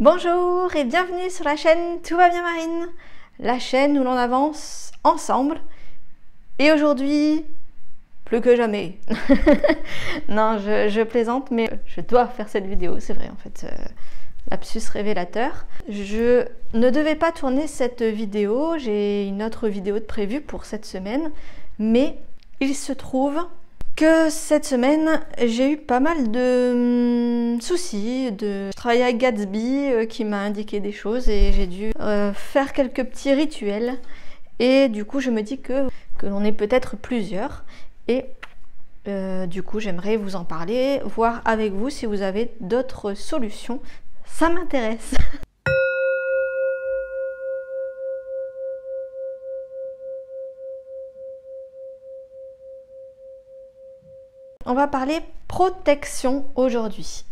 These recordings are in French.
Bonjour et bienvenue sur la chaîne Tout va bien Marine, la chaîne où l'on avance ensemble. Et aujourd'hui, plus que jamais. Non, je plaisante, mais je dois faire cette vidéo, c'est vrai en fait. Lapsus révélateur. Je ne devais pas tourner cette vidéo, j'ai une autre vidéo de prévue pour cette semaine, mais il se trouve que cette semaine, j'ai eu pas mal de soucis. Je travaillais avec Gatsby qui m'a indiqué des choses et j'ai dû faire quelques petits rituels. Et du coup, je me dis que l'on est peut-être plusieurs. Et du coup, j'aimerais vous en parler, voir avec vous si vous avez d'autres solutions. Ça m'intéresse. On va parler protection aujourd'hui.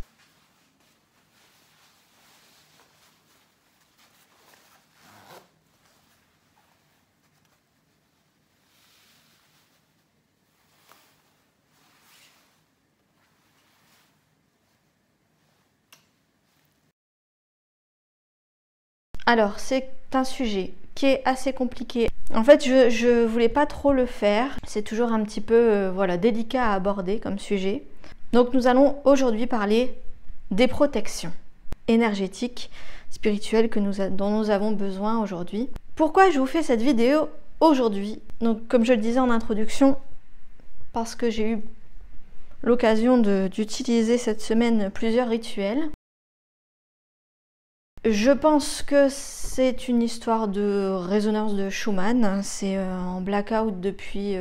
Alors, c'est un sujet qui est assez compliqué. En fait, je voulais pas trop le faire. C'est toujours un petit peu voilà, délicat à aborder comme sujet. Donc, nous allons aujourd'hui parler des protections énergétiques, spirituelles dont nous avons besoin aujourd'hui. Pourquoi je vous fais cette vidéo aujourd'hui? Donc, comme je le disais en introduction, parce que j'ai eu l'occasion d'utiliser cette semaine plusieurs rituels. Je pense que c'est une histoire de résonance de Schumann. C'est en blackout depuis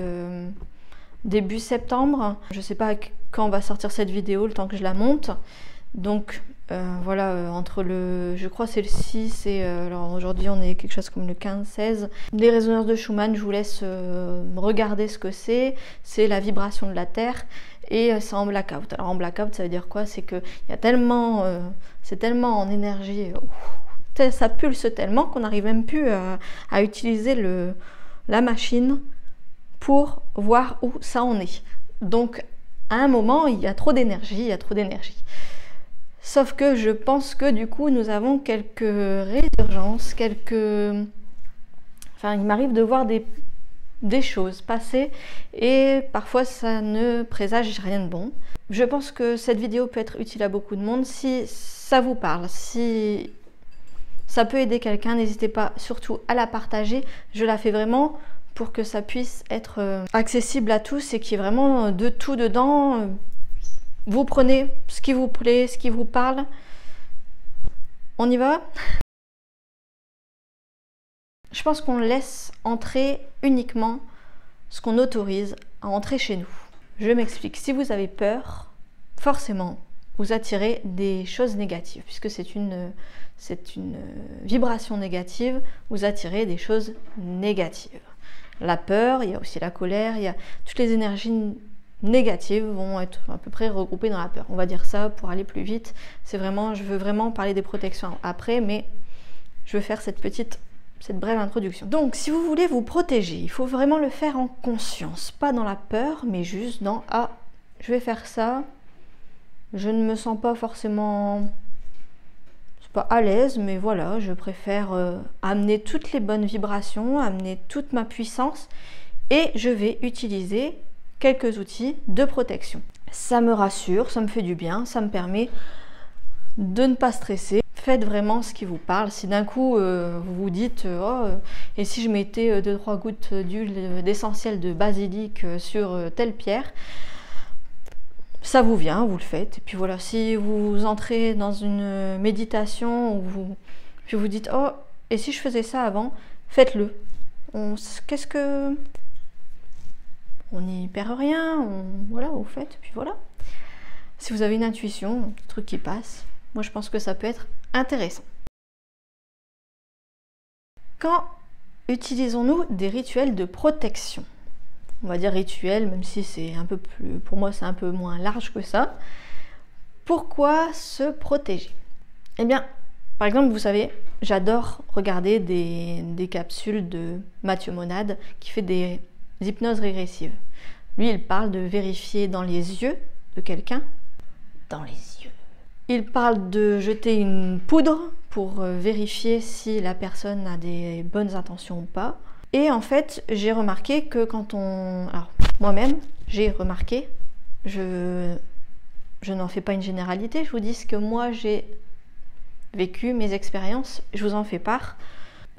début septembre. Je ne sais pas quand va sortir cette vidéo, le temps que je la monte. Donc voilà, entre le, je crois c'est le 6 et alors aujourd'hui on est quelque chose comme le 15-16. Les résonances de Schumann, je vous laisse regarder ce que c'est. C'est la vibration de la Terre. Et c'est en blackout. Alors en blackout, ça veut dire quoi? C'est que y a tellement, c'est tellement en énergie, ça pulse tellement qu'on n'arrive même plus à utiliser la machine pour voir où ça en est. Donc à un moment, il y a trop d'énergie, il y a trop d'énergie. Sauf que je pense que du coup, nous avons quelques résurgences, enfin, il m'arrive de voir des choses passer et parfois ça ne présage rien de bon. Je pense que cette vidéo peut être utile à beaucoup de monde. Si ça vous parle, si ça peut aider quelqu'un, n'hésitez pas surtout à la partager. Je la fais vraiment pour que ça puisse être accessible à tous et qu'il y ait vraiment de tout dedans. Vous prenez ce qui vous plaît, ce qui vous parle. On y va ? Je pense qu'on laisse entrer uniquement ce qu'on autorise à entrer chez nous. Je m'explique. Si vous avez peur, forcément, vous attirez des choses négatives. Puisque c'est une vibration négative, vous attirez des choses négatives. La peur, il y a aussi la colère, il y a toutes les énergies négatives vont être à peu près regroupées dans la peur. On va dire ça pour aller plus vite. C'est vraiment, je veux vraiment parler des protections après, mais je veux faire cette brève introduction. Donc, si vous voulez vous protéger, il faut vraiment le faire en conscience, pas dans la peur, mais juste dans « Ah, je vais faire ça, je ne me sens pas forcément, c'est pas à l'aise, mais voilà, je préfère amener toutes les bonnes vibrations, amener toute ma puissance, et je vais utiliser quelques outils de protection. Ça me rassure, ça me fait du bien, ça me permet de ne pas stresser. Faites vraiment ce qui vous parle. Si d'un coup vous vous dites oh, et si je mettais 2-3 gouttes d'huile d'essentiel de basilic sur telle pierre, ça vous vient, vous le faites. Et puis voilà, si vous entrez dans une méditation où puis vous dites oh, et si je faisais ça avant, faites-le. Qu'est-ce que on n'y perd rien, voilà, vous faites, puis voilà. Si vous avez une intuition, un petit truc qui passe, moi je pense que ça peut être intéressant. Quand utilisons-nous des rituels de protection? On va dire rituels, même si c'est un peu plus, pour moi c'est un peu moins large que ça. Pourquoi se protéger? Eh bien, par exemple, vous savez, j'adore regarder des capsules de Mathieu Monade qui fait des hypnoses régressives. Lui, il parle de vérifier dans les yeux de quelqu'un. Dans les yeux. Il parle de jeter une poudre pour vérifier si la personne a des bonnes intentions ou pas. Et en fait, j'ai remarqué que quand on... Alors, moi-même, j'ai remarqué, je n'en fais pas une généralité, je vous dis ce que moi j'ai vécu, mes expériences, je vous en fais part.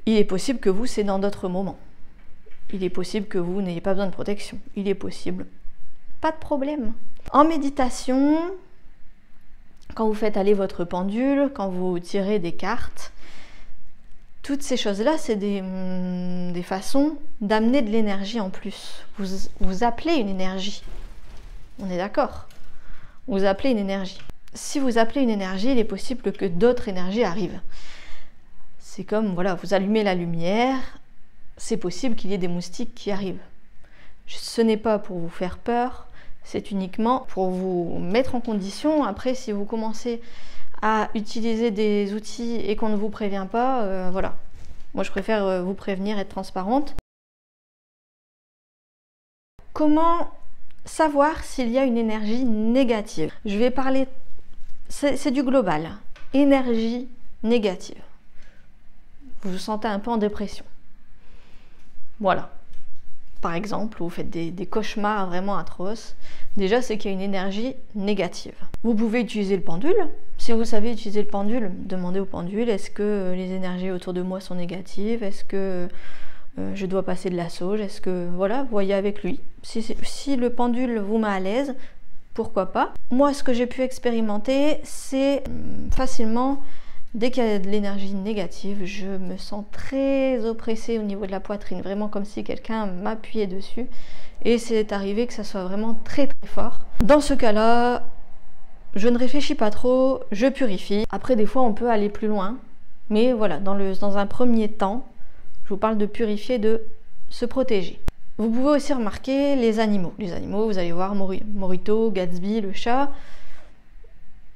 Il est possible que vous, c'est dans d'autres moments. Il est possible que vous n'ayez pas besoin de protection. Il est possible. Pas de problème. En méditation, quand vous faites aller votre pendule, quand vous tirez des cartes, toutes ces choses-là, c'est des façons d'amener de l'énergie en plus. Vous appelez une énergie. On est d'accord? Vous appelez une énergie. Si vous appelez une énergie, il est possible que d'autres énergies arrivent. C'est comme, voilà, vous allumez la lumière, c'est possible qu'il y ait des moustiques qui arrivent. Ce n'est pas pour vous faire peur, c'est uniquement pour vous mettre en condition. Après, si vous commencez à utiliser des outils et qu'on ne vous prévient pas, voilà. Moi, je préfère vous prévenir, être transparente. Comment savoir s'il y a une énergie négative? Je vais parler, c'est du global. Énergie négative. Vous vous sentez un peu en dépression. Voilà. Par exemple, vous faites des cauchemars vraiment atroces. Déjà, c'est qu'il y a une énergie négative. Vous pouvez utiliser le pendule. Si vous savez utiliser le pendule, demandez au pendule, est-ce que les énergies autour de moi sont négatives? Est-ce que je dois passer de la sauge? Est-ce que... Voilà, voyez avec lui. Si le pendule vous met à l'aise, pourquoi pas? Moi, ce que j'ai pu expérimenter, c'est facilement... Dès qu'il y a de l'énergie négative, je me sens très oppressée au niveau de la poitrine, vraiment comme si quelqu'un m'appuyait dessus. Et c'est arrivé que ça soit vraiment très très fort. Dans ce cas-là, je ne réfléchis pas trop, je purifie. Après, des fois, on peut aller plus loin. Mais voilà, dans un premier temps, je vous parle de purifier, de se protéger. Vous pouvez aussi remarquer les animaux. Les animaux, vous allez voir Morito, Gatsby, le chat.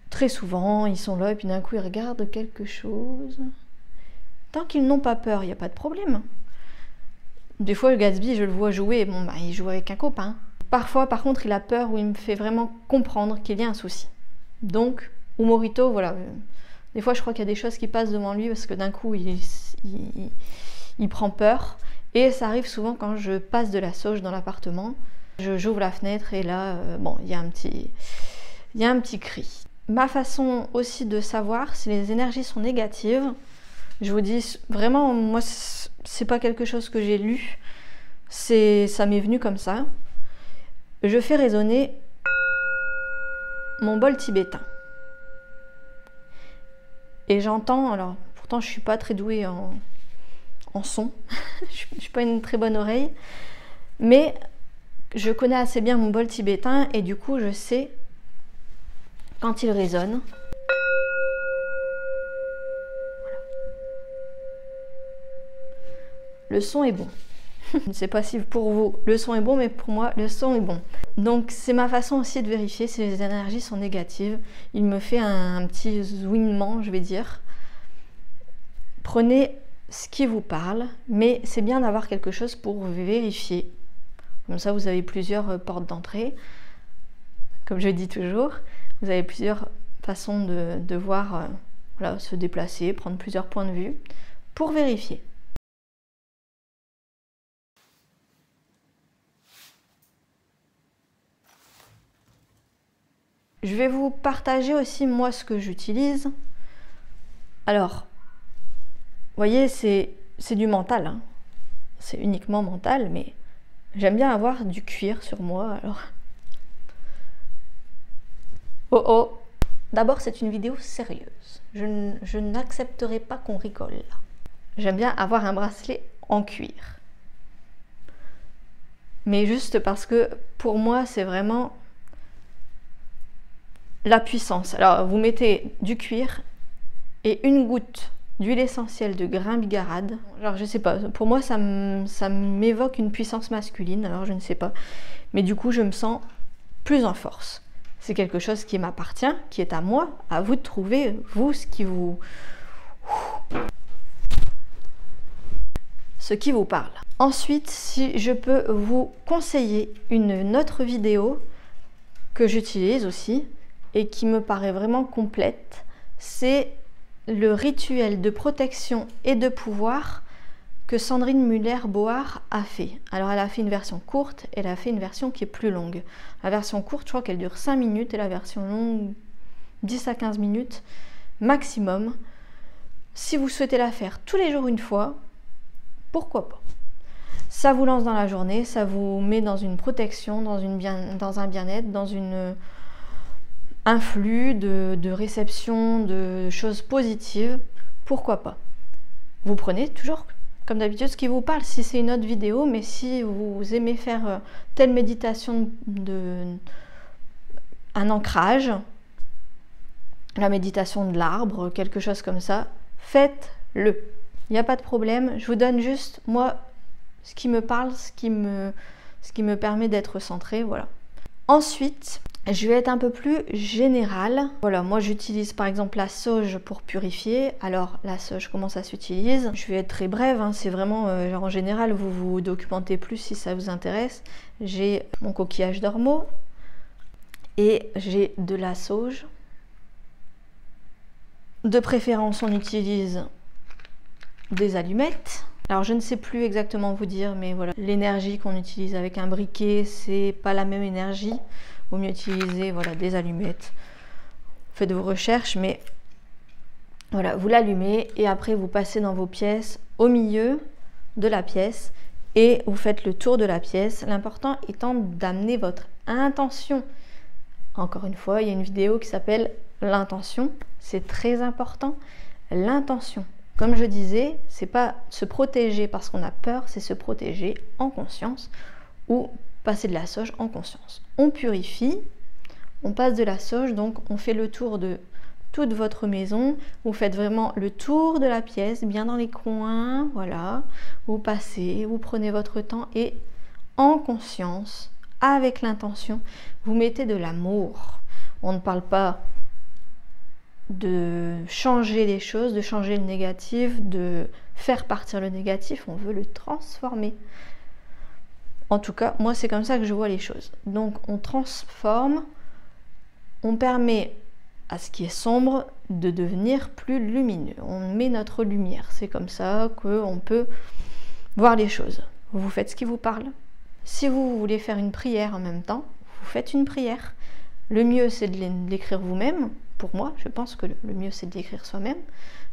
Très souvent, ils sont là et puis d'un coup, ils regardent quelque chose. Tant qu'ils n'ont pas peur, il n'y a pas de problème. Des fois, le Gatsby, je le vois jouer. Bon, bah, il joue avec un copain. Parfois, par contre, il a peur ou il me fait vraiment comprendre qu'il y a un souci. Donc, ou Morito, voilà. Des fois, je crois qu'il y a des choses qui passent devant lui parce que d'un coup, il prend peur. Et ça arrive souvent quand je passe de la sauge dans l'appartement. J'ouvre la fenêtre et là, bon, il y a un petit cri. Ma façon aussi de savoir si les énergies sont négatives, je vous dis vraiment, moi c'est pas quelque chose que j'ai lu, ça m'est venu comme ça. Je fais résonner mon bol tibétain. Et j'entends, alors pourtant je suis pas très douée en son, je suis pas une très bonne oreille, mais je connais assez bien mon bol tibétain et du coup je sais quand il résonne. Voilà. Le son est bon. Je ne sais pas si pour vous le son est bon, mais pour moi le son est bon. Donc c'est ma façon aussi de vérifier si les énergies sont négatives. Il me fait un petit zouinement, je vais dire. Prenez ce qui vous parle, mais c'est bien d'avoir quelque chose pour vérifier. Comme ça vous avez plusieurs portes d'entrée. Comme je dis toujours. Vous avez plusieurs façons de voir, voilà, se déplacer, prendre plusieurs points de vue pour vérifier. Je vais vous partager aussi moi ce que j'utilise. Alors, vous voyez, c'est du mental, hein. C'est uniquement mental, mais j'aime bien avoir du cuir sur moi, alors... Oh oh! D'abord, c'est une vidéo sérieuse. Je n'accepterai pas qu'on rigole là. J'aime bien avoir un bracelet en cuir. Mais juste parce que pour moi, c'est vraiment la puissance. Alors, vous mettez du cuir et une goutte d'huile essentielle de grain bigarade. Alors, je sais pas, pour moi, ça m'évoque une puissance masculine, alors je ne sais pas. Mais du coup, je me sens plus en force. C'est quelque chose qui m'appartient, qui est à moi, à vous de trouver, vous, ce qui vous parle. Ensuite, si je peux vous conseiller une autre vidéo que j'utilise aussi et qui me paraît vraiment complète, c'est le rituel de protection et de pouvoir que Sandrine Müller-Boar a fait. Alors elle a fait une version courte et elle a fait une version qui est plus longue. La version courte, je crois qu'elle dure 5 minutes et la version longue 10 à 15 minutes maximum. Si vous souhaitez la faire tous les jours une fois, pourquoi pas? Ça vous lance dans la journée, ça vous met dans une protection, dans un bien-être, dans un flux de réception, de choses positives. Pourquoi pas? Vous prenez toujours, comme d'habitude, ce qui vous parle, si c'est une autre vidéo, mais si vous aimez faire telle méditation un ancrage, la méditation de l'arbre, quelque chose comme ça, faites-le. Il n'y a pas de problème. Je vous donne juste, moi, ce qui me parle, ce qui me permet d'être centré, voilà. Ensuite, je vais être un peu plus générale. Voilà, moi j'utilise par exemple la sauge pour purifier. Alors la sauge, comment ça s'utilise? Je vais être très brève, hein. C'est vraiment, genre en général, vous vous documentez plus si ça vous intéresse. J'ai mon coquillage d'ormeau et j'ai de la sauge. De préférence, on utilise des allumettes. Alors je ne sais plus exactement vous dire, mais voilà, l'énergie qu'on utilise avec un briquet, c'est pas la même énergie. Vaut mieux utiliser, voilà, des allumettes. Faites vos recherches, mais voilà, vous l'allumez et après vous passez dans vos pièces, au milieu de la pièce et vous faites le tour de la pièce. L'important étant d'amener votre intention. Encore une fois, il y a une vidéo qui s'appelle l'intention. C'est très important, l'intention. Comme je disais, c'est pas se protéger parce qu'on a peur, c'est se protéger en conscience ou passer de la sauge en conscience. On purifie, on passe de la sauge, donc on fait le tour de toute votre maison. Vous faites vraiment le tour de la pièce, bien dans les coins, voilà. Vous passez, vous prenez votre temps et en conscience, avec l'intention, vous mettez de l'amour. On ne parle pas de changer les choses, de changer le négatif, de faire partir le négatif, on veut le transformer. En tout cas, moi c'est comme ça que je vois les choses. Donc on transforme, on permet à ce qui est sombre de devenir plus lumineux. On met notre lumière, c'est comme ça qu'on peut voir les choses. Vous faites ce qui vous parle. Si vous voulez faire une prière en même temps, vous faites une prière. Le mieux c'est de l'écrire vous-même. Pour moi, je pense que le mieux c'est de l'écrire soi-même.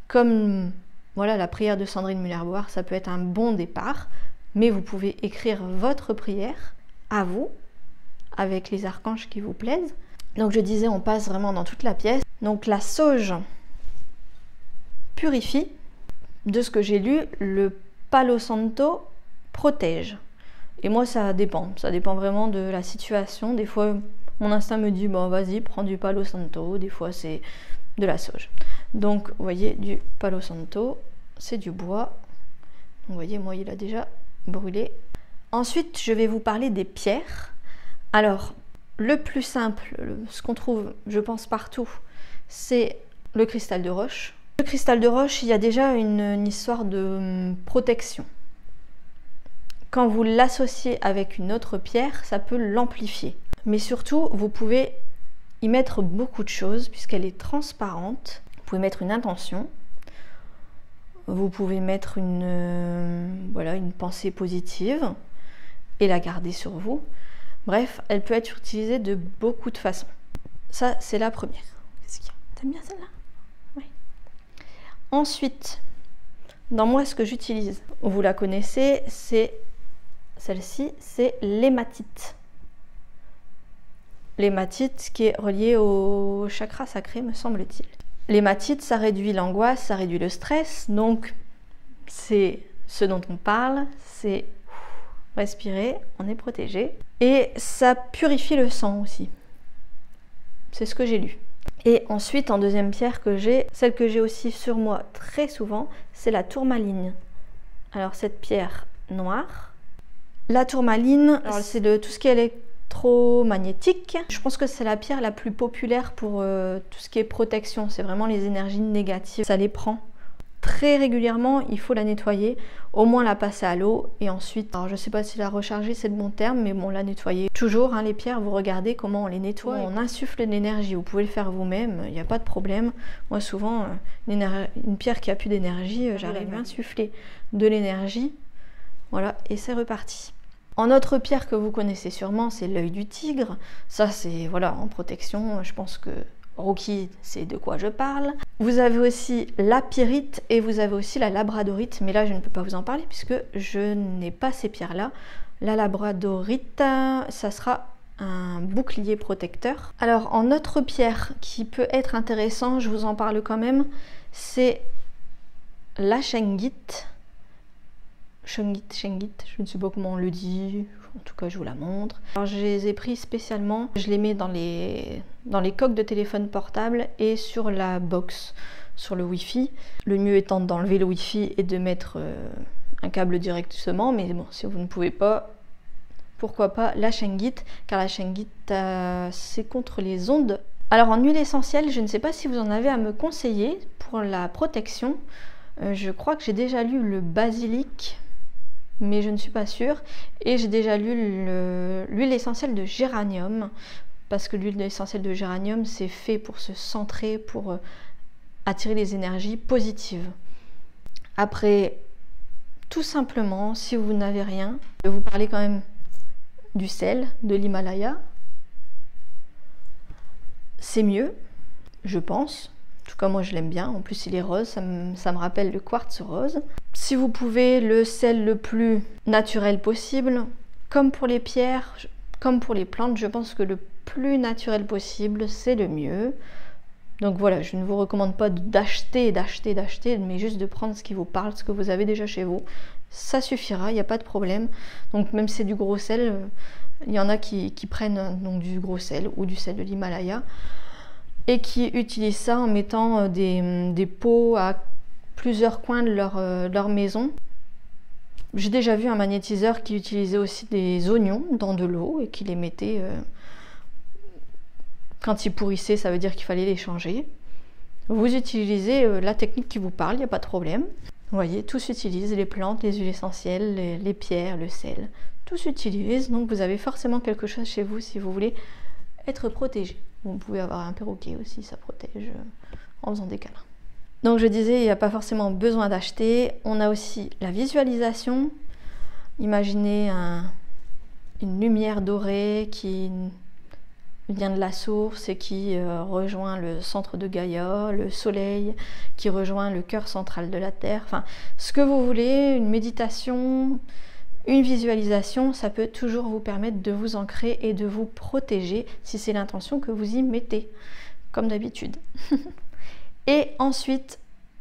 Comme voilà, la prière de Sandrine Müller-Boar, ça peut être un bon départ, mais vous pouvez écrire votre prière à vous, avec les archanges qui vous plaisent. Donc je disais, on passe vraiment dans toute la pièce. Donc la sauge purifie. De ce que j'ai lu, le Palo Santo protège. Et moi ça dépend vraiment de la situation. Des fois mon instinct me dit, bon vas-y, prends du Palo Santo, des fois c'est de la sauge. Donc vous voyez, du Palo Santo, c'est du bois. Vous voyez, moi il a déjà brûlé. Ensuite, je vais vous parler des pierres. Alors, le plus simple, ce qu'on trouve, je pense, partout, c'est le cristal de roche. Le cristal de roche, il y a déjà une histoire de protection. Quand vous l'associez avec une autre pierre, ça peut l'amplifier. Mais surtout, vous pouvez y mettre beaucoup de choses puisqu'elle est transparente. Vous pouvez mettre une intention. Vous pouvez mettre voilà, une pensée positive et la garder sur vous. Bref, elle peut être utilisée de beaucoup de façons. Ça, c'est la première. Qu'est-ce qu'il y a? T'aimes bien celle-là? Oui. Ensuite, dans moi, ce que j'utilise, vous la connaissez, c'est celle-ci, c'est l'hématite. L'hématite qui est reliée au chakra sacré, me semble-t-il. L'hématite, ça réduit l'angoisse, ça réduit le stress, donc c'est ce dont on parle, c'est respirer, on est protégé. Et ça purifie le sang aussi. C'est ce que j'ai lu. Et ensuite, en deuxième pierre que j'ai, celle que j'ai aussi sur moi très souvent, c'est la tourmaline. Alors cette pierre noire. La tourmaline, c'est de tout ce qui est électromagnétique. Je pense que c'est la pierre la plus populaire pour tout ce qui est protection. C'est vraiment les énergies négatives, ça les prend. très régulièrement, il faut la nettoyer, au moins la passer à l'eau et ensuite, alors je ne sais pas si la recharger c'est le bon terme, mais bon, la nettoyer. Toujours, hein, les pierres, vous regardez comment on les nettoie, on insuffle de l'énergie, vous pouvez le faire vous-même, il n'y a pas de problème. Moi souvent, une pierre qui a plus d'énergie, j'arrive à insuffler de l'énergie, voilà, et c'est reparti. En autre pierre que vous connaissez sûrement, c'est l'œil du tigre. Ça, c'est voilà, en protection. Je pense que Rookie, c'est de quoi je parle. Vous avez aussi la pyrite et vous avez aussi la labradorite. Mais là, je ne peux pas vous en parler puisque je n'ai pas ces pierres-là. La labradorite, ça sera un bouclier protecteur. Alors, en autre pierre qui peut être intéressant, je vous en parle quand même, c'est la shungite. Shungite, je ne sais pas comment on le dit, en tout cas je vous la montre. Alors je les ai pris spécialement, je les mets dans les coques de téléphone portable et sur la box, sur le Wi-Fi. Le mieux étant d'enlever le Wi-Fi et de mettre un câble directement, mais bon, si vous ne pouvez pas, pourquoi pas la shungite, car la shungite c'est contre les ondes. Alors en huile essentielle, je ne sais pas si vous en avez à me conseiller pour la protection. Je crois que j'ai déjà lu le basilic, mais je ne suis pas sûre. Et j'ai déjà lu l'huile essentielle de géranium, parce que l'huile essentielle de géranium, c'est fait pour se centrer, pour attirer les énergies positives. Après, tout simplement, si vous n'avez rien, je vais vous parler quand même du sel de l'Himalaya. C'est mieux, je pense. En tout cas, moi je l'aime bien. En plus, il est rose, ça me rappelle le quartz rose. Si vous pouvez, le sel le plus naturel possible, comme pour les pierres, comme pour les plantes, je pense que le plus naturel possible, c'est le mieux. Donc voilà, je ne vous recommande pas d'acheter, mais juste de prendre ce qui vous parle, ce que vous avez déjà chez vous. Ça suffira, il n'y a pas de problème. Donc même si c'est du gros sel, il y en a qui prennent donc du gros sel ou du sel de l'Himalaya, et qui utilisent ça en mettant des pots à plusieurs coins de leur maison. J'ai déjà vu un magnétiseur qui utilisait aussi des oignons dans de l'eau et qui les mettait... quand ils pourrissaient, ça veut dire qu'il fallait les changer. Vous utilisez la technique qui vous parle, il n'y a pas de problème. Vous voyez, tout s'utilise, les plantes, les huiles essentielles, les pierres, le sel. Tout s'utilise, donc vous avez forcément quelque chose chez vous si vous voulez être protégé. Vous pouvez avoir un perroquet aussi, ça protège en faisant des câlins. Donc je disais, il n'y a pas forcément besoin d'acheter. On a aussi la visualisation. Imaginez une lumière dorée qui vient de la source et qui rejoint le centre de Gaïa, le soleil qui rejoint le cœur central de la Terre. Enfin, ce que vous voulez, une méditation, une visualisation, ça peut toujours vous permettre de vous ancrer et de vous protéger si c'est l'intention que vous y mettez, comme d'habitude. Et ensuite,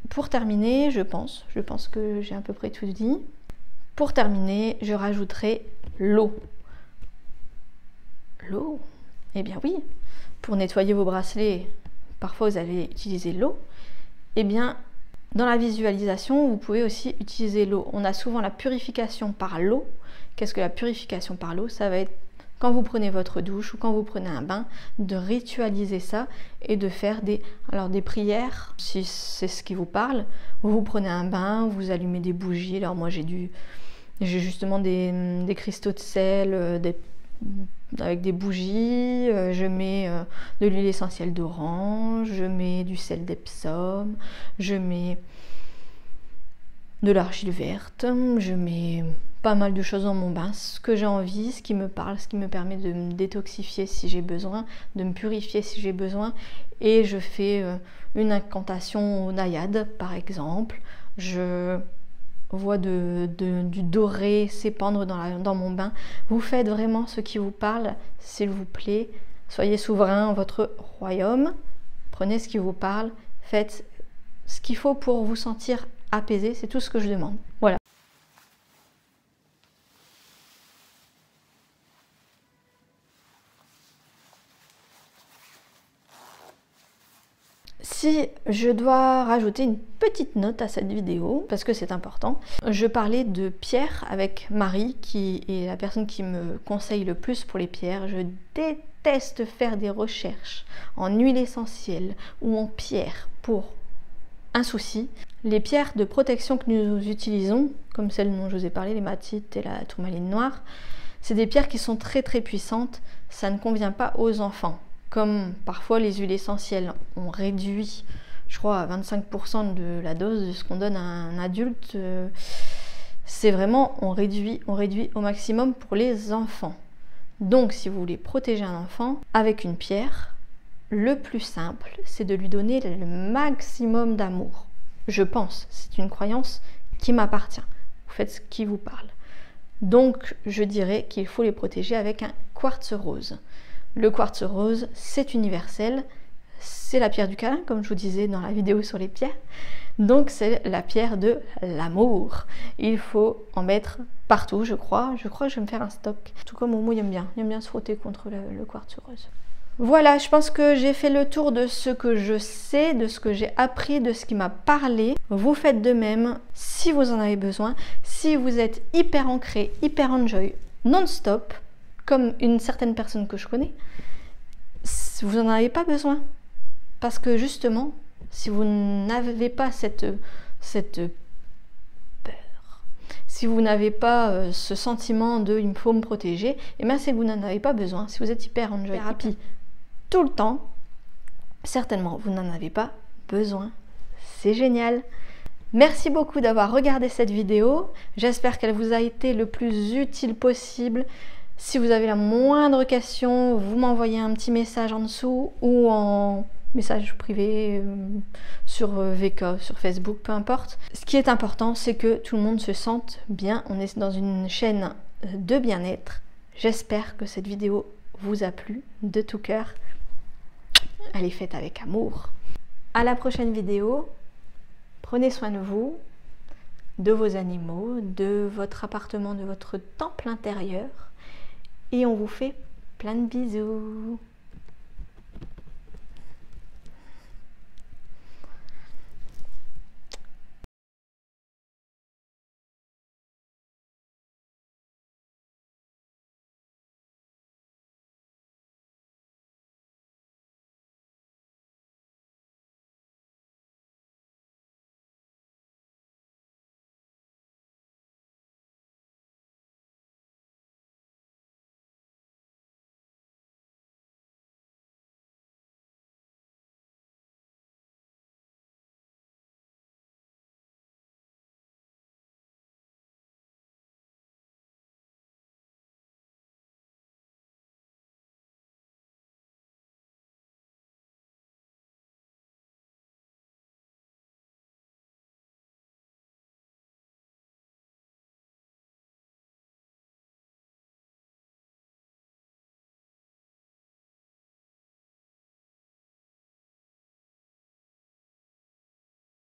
pour terminer, je pense que j'ai à peu près tout dit. Pour terminer, je rajouterai l'eau. L'eau ? Eh bien oui, pour nettoyer vos bracelets, parfois vous allez utiliser l'eau. Eh bien, dans la visualisation, vous pouvez aussi utiliser l'eau. On a souvent la purification par l'eau. Qu'est-ce que la purification par l'eau? Ça va être quand vous prenez votre douche ou quand vous prenez un bain, de ritualiser ça et de faire des prières, si c'est ce qui vous parle. Vous prenez un bain, vous allumez des bougies. Alors moi j'ai justement des cristaux de sel, avec des bougies, je mets de l'huile essentielle d'orange, je mets du sel d'Epsom, je mets de l'argile verte, je mets pas mal de choses dans mon bain, ce que j'ai envie, ce qui me parle, ce qui me permet de me détoxifier si j'ai besoin, de me purifier si j'ai besoin, et je fais une incantation aux naïades par exemple. Je vois du doré s'épandre dans mon bain. Vous faites vraiment ce qui vous parle, s'il vous plaît. Soyez souverain en votre royaume. Prenez ce qui vous parle. Faites ce qu'il faut pour vous sentir apaisé. C'est tout ce que je demande. Voilà. Si je dois rajouter une petite note à cette vidéo, parce que c'est important, je parlais de pierres avec Marie, qui est la personne qui me conseille le plus pour les pierres. Je déteste faire des recherches en huile essentielle ou en pierre pour un souci. Les pierres de protection que nous utilisons, comme celles dont je vous ai parlé, l'hématite et la tourmaline noire, c'est des pierres qui sont très très puissantes. Ça ne convient pas aux enfants. Comme parfois les huiles essentielles, on réduit, je crois, à 25% de la dose de ce qu'on donne à un adulte. C'est vraiment, on réduit au maximum pour les enfants. Donc si vous voulez protéger un enfant avec une pierre, le plus simple, c'est de lui donner le maximum d'amour. Je pense, c'est une croyance qui m'appartient. Vous faites ce qui vous parle. Donc je dirais qu'il faut les protéger avec un quartz rose. Le quartz rose, c'est universel, c'est la pierre du câlin, comme je vous disais dans la vidéo sur les pierres. Donc c'est la pierre de l'amour. Il faut en mettre partout, je crois. Je crois que je vais me faire un stock. Tout comme Momo, il aime bien se frotter contre le quartz rose. Voilà, je pense que j'ai fait le tour de ce que je sais, de ce que j'ai appris, de ce qui m'a parlé. Vous faites de même si vous en avez besoin. Si vous êtes hyper ancré, hyper enjoy, non-stop, comme une certaine personne que je connais, vous n'en avez pas besoin. Parce que justement, si vous n'avez pas cette peur, si vous n'avez pas ce sentiment de « il faut me protéger », et bien c'est que vous n'en avez pas besoin. Si vous êtes hyper enjoy, happy tout le temps, certainement vous n'en avez pas besoin. C'est génial. Merci beaucoup d'avoir regardé cette vidéo. J'espère qu'elle vous a été le plus utile possible. Si vous avez la moindre question, vous m'envoyez un petit message en dessous ou en message privé sur VK, sur Facebook, peu importe. Ce qui est important, c'est que tout le monde se sente bien. On est dans une chaîne de bien-être. J'espère que cette vidéo vous a plu de tout cœur. Elle est faite avec amour. À la prochaine vidéo. Prenez soin de vous, de vos animaux, de votre appartement, de votre temple intérieur. Et on vous fait plein de bisous.